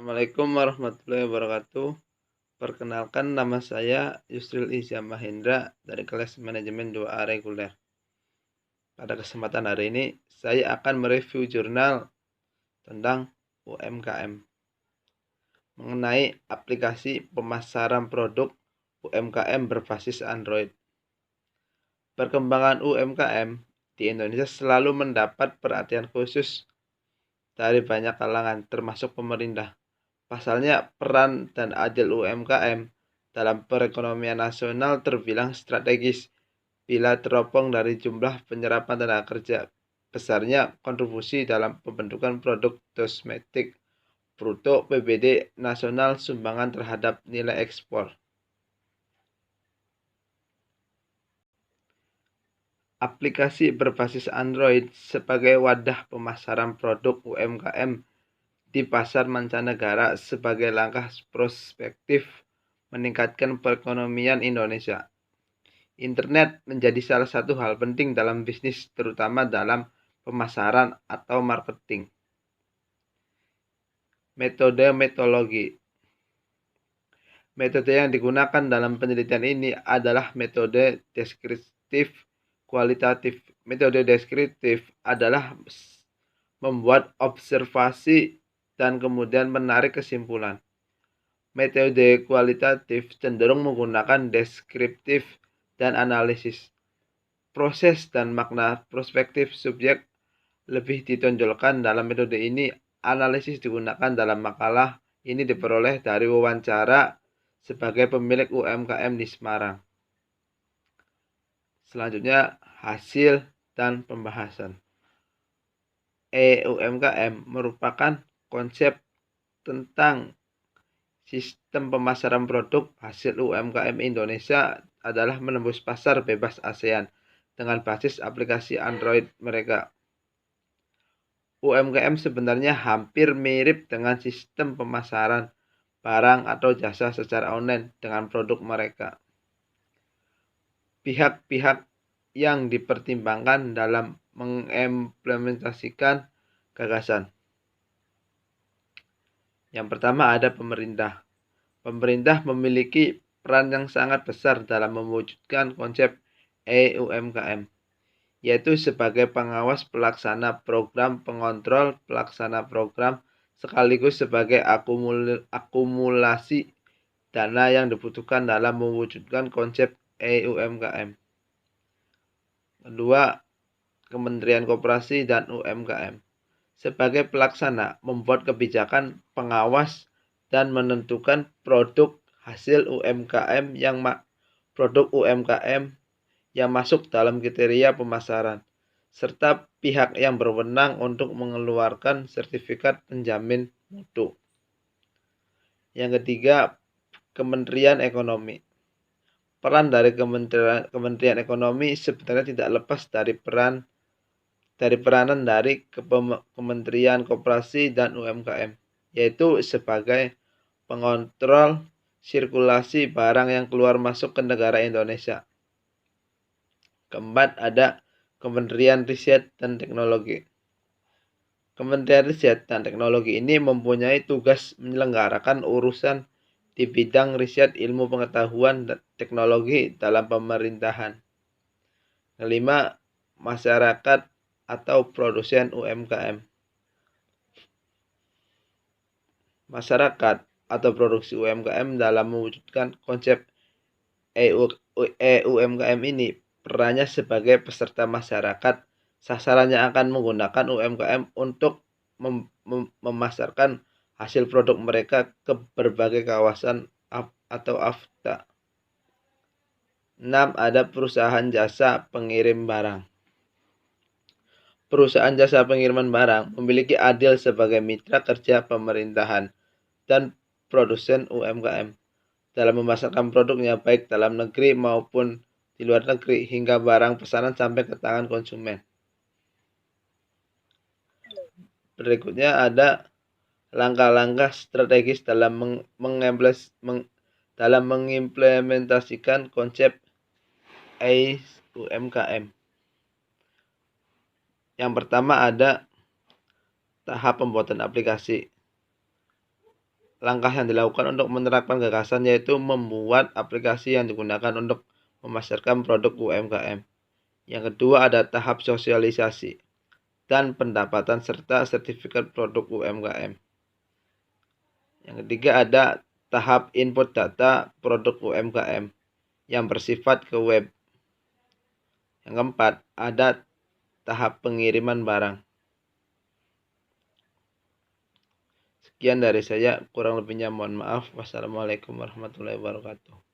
Assalamualaikum warahmatullahi wabarakatuh. Perkenalkan, nama saya Yusril Iza Mahendra dari kelas manajemen 2A reguler. Pada kesempatan hari ini saya akan mereview jurnal tentang UMKM mengenai aplikasi pemasaran produk UMKM berbasis Android. Perkembangan UMKM di Indonesia selalu mendapat perhatian khusus dari banyak kalangan termasuk pemerintah. Pasalnya, peran dan andil UMKM dalam perekonomian nasional terbilang strategis bila teropong dari jumlah penyerapan tenaga kerja, besarnya kontribusi dalam pembentukan produk domestik bruto PBD nasional, sumbangan terhadap nilai ekspor. Aplikasi berbasis Android sebagai wadah pemasaran produk UMKM di pasar mancanegara sebagai langkah prospektif meningkatkan perekonomian Indonesia. Internet menjadi salah satu hal penting dalam bisnis, terutama dalam pemasaran atau marketing. Metode. Metode yang digunakan dalam penelitian ini adalah metode deskriptif kualitatif. Metode deskriptif adalah membuat observasi dan kemudian menarik kesimpulan. Metode kualitatif cenderung menggunakan deskriptif dan analisis. Proses dan makna prospektif subjek lebih ditonjolkan dalam metode ini. Analisis digunakan dalam makalah ini diperoleh dari wawancara sebagai pemilik UMKM di Semarang. Selanjutnya, hasil dan pembahasan. UMKM merupakan konsep tentang sistem pemasaran produk hasil UMKM Indonesia adalah menembus pasar bebas ASEAN dengan basis aplikasi Android mereka. UMKM sebenarnya hampir mirip dengan sistem pemasaran barang atau jasa secara online dengan produk mereka. Pihak-pihak yang dipertimbangkan dalam mengimplementasikan gagasan. Yang pertama ada pemerintah. Pemerintah memiliki peran yang sangat besar dalam mewujudkan konsep UMKM, yaitu sebagai pengawas pelaksana program, pengontrol pelaksana program, sekaligus sebagai akumulasi dana yang dibutuhkan dalam mewujudkan konsep UMKM. Kedua, Kementerian Koperasi dan UMKM. Sebagai pelaksana, membuat kebijakan, pengawas, dan menentukan produk hasil UMKM yang masuk dalam kriteria pemasaran, serta pihak yang berwenang untuk mengeluarkan sertifikat penjamin mutu. Yang ketiga, Kementerian Ekonomi. Peran dari Kementerian Ekonomi sebenarnya tidak lepas dari peranan dari Kementerian Koperasi dan UMKM, yaitu sebagai pengontrol sirkulasi barang yang keluar masuk ke negara Indonesia. Keempat, ada Kementerian Riset dan Teknologi. Kementerian Riset dan Teknologi ini mempunyai tugas menyelenggarakan urusan di bidang riset, ilmu pengetahuan, dan teknologi dalam pemerintahan. Kelima, masyarakat atau produsen UMKM. Masyarakat atau produksi UMKM dalam mewujudkan konsep UMKM ini perannya sebagai peserta masyarakat. Sasarannya akan menggunakan UMKM untuk memasarkan hasil produk mereka ke berbagai kawasan atau AFTA. 6. Ada perusahaan jasa pengirim barang. Perusahaan jasa pengiriman barang memiliki andil sebagai mitra kerja pemerintahan dan produsen UMKM dalam memasarkan produknya baik dalam negeri maupun di luar negeri hingga barang pesanan sampai ke tangan konsumen. Berikutnya ada langkah-langkah strategis dalam mengimplementasikan konsep UMKM. Yang pertama ada tahap pembuatan aplikasi. langkah yang dilakukan untuk menerapkan gagasan yaitu membuat aplikasi yang digunakan untuk memasarkan produk UMKM. Yang kedua ada tahap sosialisasi dan pendapatan serta sertifikat produk UMKM. Yang ketiga ada tahap input data produk UMKM yang bersifat ke web. Yang keempat ada tahap pengiriman barang. Sekian dari saya, kurang lebihnya mohon maaf. Wassalamualaikum warahmatullahi wabarakatuh.